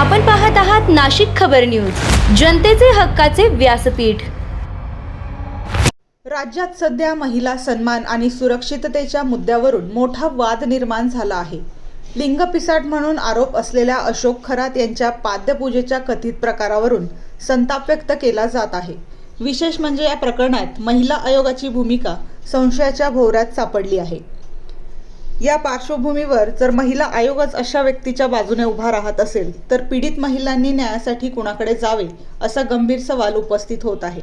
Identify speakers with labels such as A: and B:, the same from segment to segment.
A: आपण पाहत आहात नाशिक खबर न्यूज, जनतेचे हक्काचे व्यासपीठ।
B: राज्यात सध्या महिला सन्मान आणि सुरक्षिततेच्या मुद्द्यावरून मोठा वाद निर्माण झाला आहे। लिंगपिसाट म्हणून आरोप असलेल्या अशोक खरात यांच्या पाद्यपूजेच्या कथित प्रकारावरून संताप व्यक्त केला जात आहे। विशेष म्हणजे या प्रकरणात महिला आयोगाची भूमिका संशयाच्या भोवऱ्यात सापडली आहे। या पार्श्वभूमीवर जर महिला आयोगच अशा व्यक्तीच्या बाजूने उभा राहत असेल तर पीडित महिलांनी न्यायासाठी कुणाकडे जावे असा गंभीर सवाल उपस्थित होत आहे।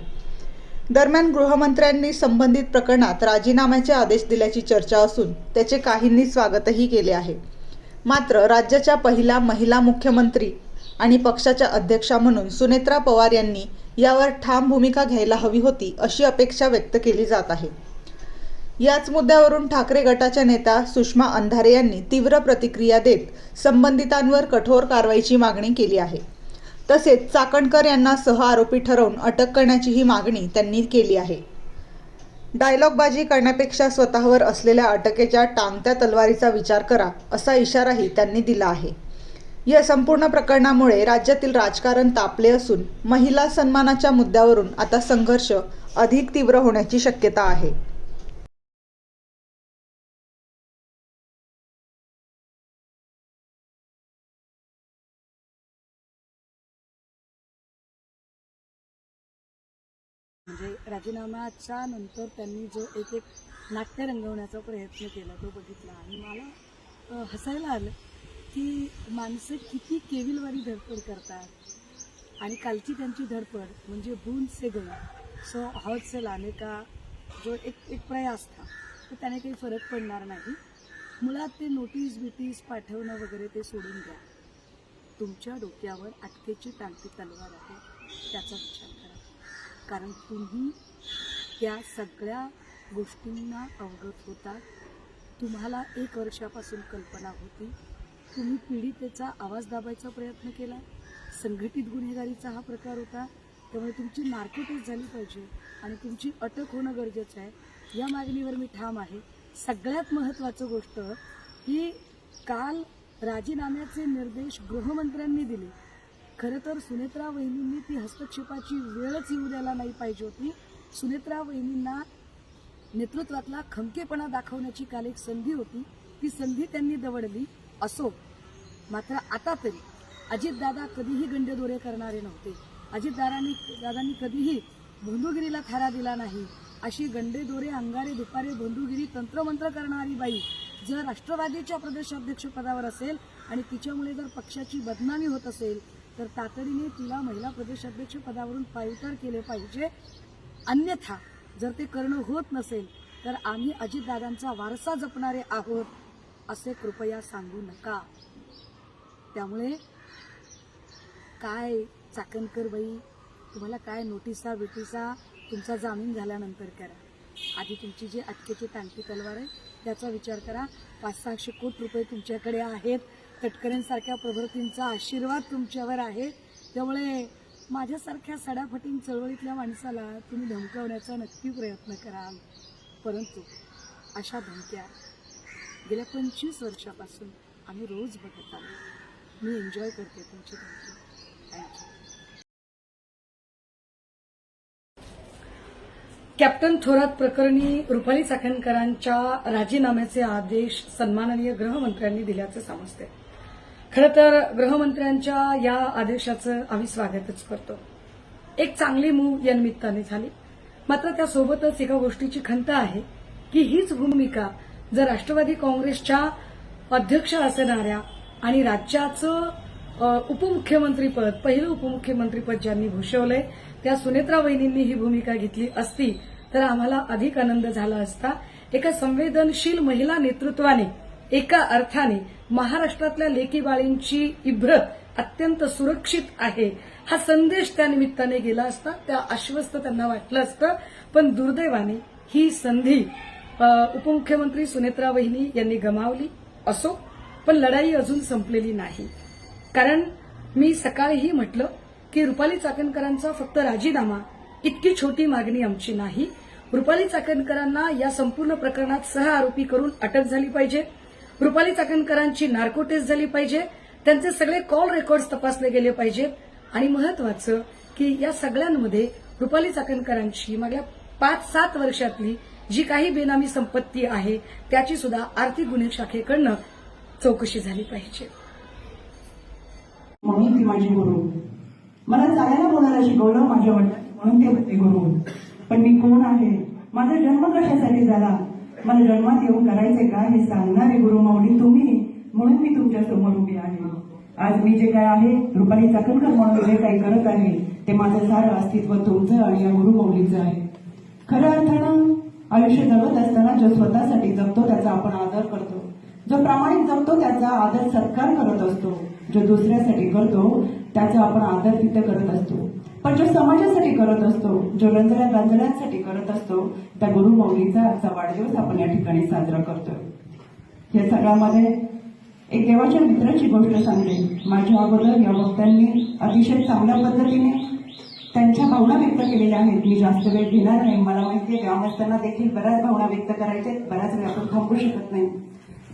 B: दरम्यान गृहमंत्र्यांनी संबंधित प्रकरणात राजीनाम्याचे आदेश दिल्याची चर्चा असून त्याचे काहींनी स्वागतही केले आहे। मात्र राज्याच्या पहिल्या महिला मुख्यमंत्री आणि पक्षाच्या अध्यक्षा म्हणून सुनेत्रा पवार यांनी यावर ठाम भूमिका घ्यायला हवी होती अशी अपेक्षा व्यक्त केली जात आहे। याच मुद्द्यावरून ठाकरे गटाच्या नेत्या सुषमा अंधारे यांनी तीव्र प्रतिक्रिया देत संबंधितांवर कठोर कारवाईची मागणी केली आहे। तसेच चाकणकर यांना सहआरोपी ठरवून अटक करण्याचीही मागणी त्यांनी केली आहे। डायलॉगबाजी करण्यापेक्षा स्वतःवर असलेल्या अटकेच्या टांगत्या तलवारीचा विचार करा असा इशाराही त्यांनी दिला आहे। या संपूर्ण प्रकरणामुळे राज्यातील राजकारण तापले असून महिला सन्मानाच्या मुद्द्यावरून आता संघर्ष अधिक तीव्र होण्याची शक्यता आहे।
C: म्हणजे राजीनाम्याच्या नंतर त्यांनी जो एक नाट्य रंगवण्याचा प्रयत्न केला तो बघितला आणि मला हसायला आलं की माणसं किती केविलवारी धडपड करतात आणि कालची त्यांची धडपड म्हणजे बूंद से गई सो हौद से लाने का जो एक प्रयास था तो त्याने काही फरक पडणार नाही। मुळात ते नोटीस बिटीस पाठवणं वगैरे ते सोडून द्या। तुमच्या डोक्यावर अटकेची टांगती तलवार आहे, त्याचा विचार करा। कारण तुम्ही त्या सगळ्या गोष्टींना अवगत होता। तुम्हाला 1 वर्षापासून कल्पना होती। तुम्ही पीडितेचा आवाज दाबायचा प्रयत्न केला। संघटित गुन्हेगारीचा हा प्रकार होता, त्यामुळे तुमची नार्कोटिक्स झाली पाहिजे आणि तुमची अटक होणं गरजेचं आहे। या मागणीवर मी ठाम आहे। सगळ्यात महत्त्वाचं गोष्ट की काल राजीनाम्याचे निर्देश गृहमंत्र्यांनी दिले। खरं तर सुनेत्रा वहिनींनी ती हस्तक्षेपाची वेळच येऊ द्यायला नाही पाहिजे होती। सुनेत्रा वहिनींना नेतृत्वातला खमकेपणा दाखवण्याची काल एक संधी होती, ती संधी त्यांनी दवडली। असो, मात्र आता तरी अजितदादा कधीही गंडेदोरे करणारे नव्हते। अजितदादांनी कधीही भोंदूगिरीला थारा दिला नाही। अशी गंडेदोरे अंगारे दुपारे भोंदूगिरी तंत्रमंत्र करणारी बाई जर राष्ट्रवादीच्या प्रदेशाध्यक्षपदावर असेल आणि तिच्यामुळे जर पक्षाची बदनामी होत असेल तर तातडीने तिला महिला प्रदेशाध्यक्ष पदावरून पायउतार केले पाहिजे। अन्यथा जर ते करणं होत नसेल तर आम्ही अजितदादांचा वारसा जपणारे आहोत असे कृपया सांगू नका। त्यामुळे काय चाकणकर बाई, तुम्हाला काय नोटिसा बिटिसा तुमचा जामीन झाल्यानंतर करा। आधी तुमची जी अटकेची टांगती तलवार आहे त्याचा विचार करा। 500-600 कोटी रुपये तुमच्याकडे आहेत। तटकरेंसारख्या प्रभृतींचा आशीर्वाद तुमच्यावर आहे। त्यामुळे माझ्यासारख्या सडाफटींग चळवळीतल्या माणसाला तुम्ही धमकावण्याचा नक्की प्रयत्न कराल, परंतु अशा धमक्या गेल्या 25 वर्षापासून आम्ही रोज बघत आलो। मी एन्जॉय करते तुमची धमकी। थँक्यू। कॅप्टन थोरात प्रकरणी रुपाली चाकणकरांच्या राजीनाम्याचे आदेश सन्माननीय गृहमंत्र्यांनी दिल्याचे समजते। खरं तर गृहमंत्र्यांच्या या आदेशाचं आम्ही स्वागतच करतो। एक चांगली मूव या निमित्ताने झाली। मात्र त्यासोबतच एका गोष्टीची खंत आहे की हीच भूमिका जर राष्ट्रवादी काँग्रेसच्या अध्यक्ष असणाऱ्या आणि राज्याचं उपमुख्यमंत्रीपद, पहिलं उपमुख्यमंत्रीपद ज्यांनी भूषवलंय त्या सुनेत्रा वहिनींनी ही भूमिका घेतली असती तर आम्हाला अधिक आनंद झाला असता। एका संवेदनशील महिला नेतृत्वाने एका अर्थाने महाराष्ट्रातल्या लेकी बाळींची इब्रत अत्यंत सुरक्षित आहे हा संदेश त्या निमित्ताने गेला असता। त्या आश्वस्त त्यांना वाटलं असतं, पण दुर्दैवाने ही संधी उपमुख्यमंत्री सुनेत्रा वहिनी यांनी गमावली। असो, पण लढाई अजून संपलेली नाही। कारण मी सकाळीही म्हटलं की रुपाली चाकणकरांचा फक्त राजीनामा इतकी छोटी मागणी आमची नाही। रुपाली चाकणकरांना या संपूर्ण प्रकरणात सहआरोपी करून अटक झाली पाहिजे। रुपाली चाकणकरांची नार्को टेस्ट झाली पाहिजे त्यांचे सगळे कॉल रेकॉर्ड्स तपासले गेले पाहिजेत आणि महत्वाचं की या सगळ्यांमध्ये रुपाली चाकणकरांची मागल्या 5-7 वर्षातली जी काही बेनामी संपत्ती आहे त्याची सुद्धा आर्थिक गुन्हे शाखेकडनं चौकशी झाली पाहिजे.
D: म्हणून ती माझी गुरु. मला चालायला बोलायला शिकवलं माझ्या वडिलांनी, म्हणून ते होते गुरु. पण मी कोण आहे, माझा जन्म कशासाठी झाला, मला जन्मात येऊन करायचे काय हे सांगणारे गुरु माऊली तुम्ही, म्हणून मी तुमच्या समोर उभी आहे. आज मी जे काय आहे, रुपाली चाकणकर म्हणून जे काही करत आहे ते माझं सारं अस्तित्व तुमचं आणि या गुरु माऊलीचं आहे. खऱ्या अर्थानं आयुष्य जगत असताना जो स्वतःसाठी जगतो त्याचा आपण आदर करतो, जो प्रामाणिक जगतो त्याचा आदर सत्कार करत असतो, जो दुसऱ्यासाठी करतो त्याचा आपण आदर तिथे करत असतो. पण जो समाजासाठी करत असतो, जो गांजळ्यांसाठी करत असतो, त्या गुरु माऊलीचा आजचा वाढदिवस आपण या ठिकाणी साजरा करतोय. या सगळ्यामध्ये एक देवाच्या मित्राची गोष्ट सांगते. माझ्या अगोदर या वक्त्यांनी अतिशय चांगल्या पद्धतीने त्यांच्या भावना व्यक्त केलेल्या आहेत. मी जास्त वेळ घेणार नाही. मला माहिती आहे ग्रामस्थांना देखील बऱ्याच भावना व्यक्त करायच्या, बऱ्याच वेळ आपण थांबू शकत नाही.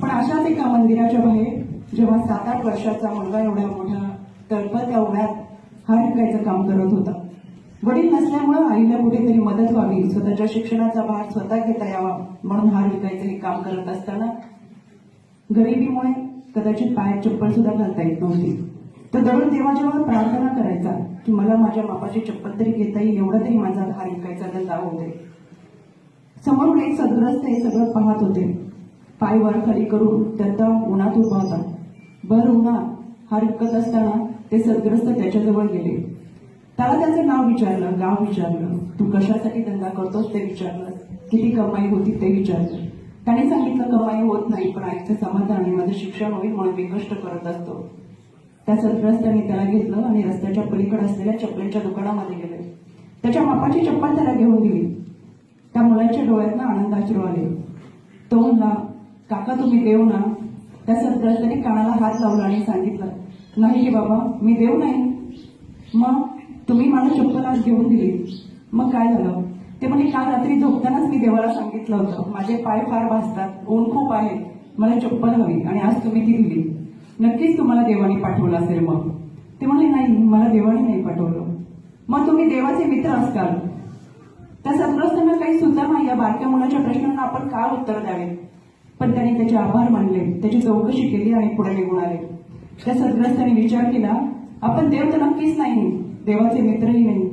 D: पण अशाच एका मंदिराच्या बाहेर जेव्हा 7-8 वर्षाचा मुलगा एवढ्या मोठा तळपत्या उन्हात हार विकायचं काम करत होता. वडील नसल्यामुळे आईला कुठेतरी मदत व्हावी, स्वतःच्या शिक्षणाचा भार स्वतः घेता यावा म्हणून हार विकायचं हे काम करत असताना गरिबीमुळे कदाचित पायात चप्पल सुद्धा घालता येत नव्हती. तर दररोज देवाजवळ प्रार्थना करायचा की मला माझ्या मापाची चप्पल तरी घेता येईल, एवढा तरी माझा हार विकायचा धंदा होऊ दे. समोरून एक सद्ग्रस्त हे सगळं पाहत होते. पाय वर खाली करून त्याचा उन्हात उभा होता. भर उन्हात हार विकत असताना ते सद्ग्रस्त त्याच्याजवळ गेले. त्याला त्याचं नाव विचारलं, गाव विचारलं, तू कशासाठी धंदा करतोस ते विचारलं, किती कमाई होती ते विचारलं. त्याने सांगितलं कमाई होत नाही, पण आईचं समाधान आणि माझं शिक्षण होईल म्हणून मी कष्ट करत असतो. त्या सद्ग्रस्तांनी त्याला घेतलं आणि रस्त्याच्या पलीकडे असलेल्या चपलेच्या दुकानामध्ये गेले. त्याच्या मापाची चप्पल त्याला घेऊन दिली. त्या मुलाच्या डोळ्यातनं आनंदाश्रू आले. तो म्हणला, काका तुम्ही देव ना? त्या सद्ग्रस्तांनी कानाला हात लावला आणि सांगितलं, नाही रे बाबा, मी देव नाही. मग तुम्ही मला चप्पल आज घेऊन दिली, मग काय झालं? ते म्हणे काल रात्री झोपतानाच मी देवाला सांगितलं होतं माझे पाय फार भाजतात, ऊन खूप आहे, मला चप्पल हवी आणि आज तुम्ही ती दिली. नक्कीच तुम्हाला देवाने पाठवलं असेल. मग ते म्हणे नाही, मला देवाने नाही पाठवलं. मग तुम्ही देवाचे मित्र असताल. त्या सद्ग्रस्तांना काही सुचना या बारक्या मुलाच्या प्रश्नांना आपण काय उत्तर द्यावे. पण त्यांनी त्याचे आभार मानले, त्याची चौकशी केली आणि पुढे निघून आले. त्या सद्ग्रस्तांनी विचार केला, आपण देव तर नक्कीच नाही, देवाचे मित्रही नाही,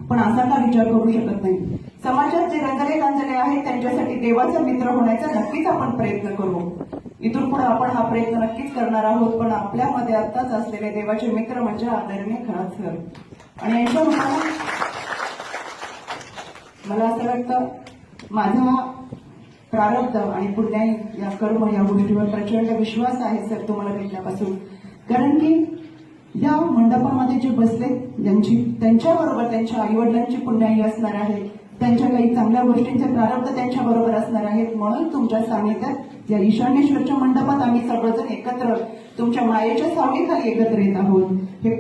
D: पण असा का विचार करू शकत नाही. समाजात जे गांजले आहेत त्यांच्यासाठी देवाचा मित्र होण्याचा नक्कीच आपण प्रयत्न करू. इथून पुढे आपण हा प्रयत्न नक्कीच करणार आहोत. पण आपल्यामध्ये आत्ताच असलेले देवाचे मित्र म्हणजे आदरणीय खरात सर. आणि यांच्या मला असं वाटतं माझा प्रारब्ध आणि पुण्याई या कर्म या गोष्टीवर प्रचंड विश्वास आहे सर तुम्हाला भेटल्यापासून. कारण की या मंडपामध्ये जे बसले त्यांच्याबरोबर त्यांच्या आईवडिलांची पुण्याई असणार आहे, त्यांच्या काही चांगल्या गोष्टींचे प्रारब्ध त्यांच्याबरोबर असणार आहेत. म्हणून तुमच्या सानिध्यात या ईशान्येश्वरच्या मंडपात आम्ही सर्वजण एकत्र तुमच्या मायेच्या सावलीखाली एकत्र येत आहोत.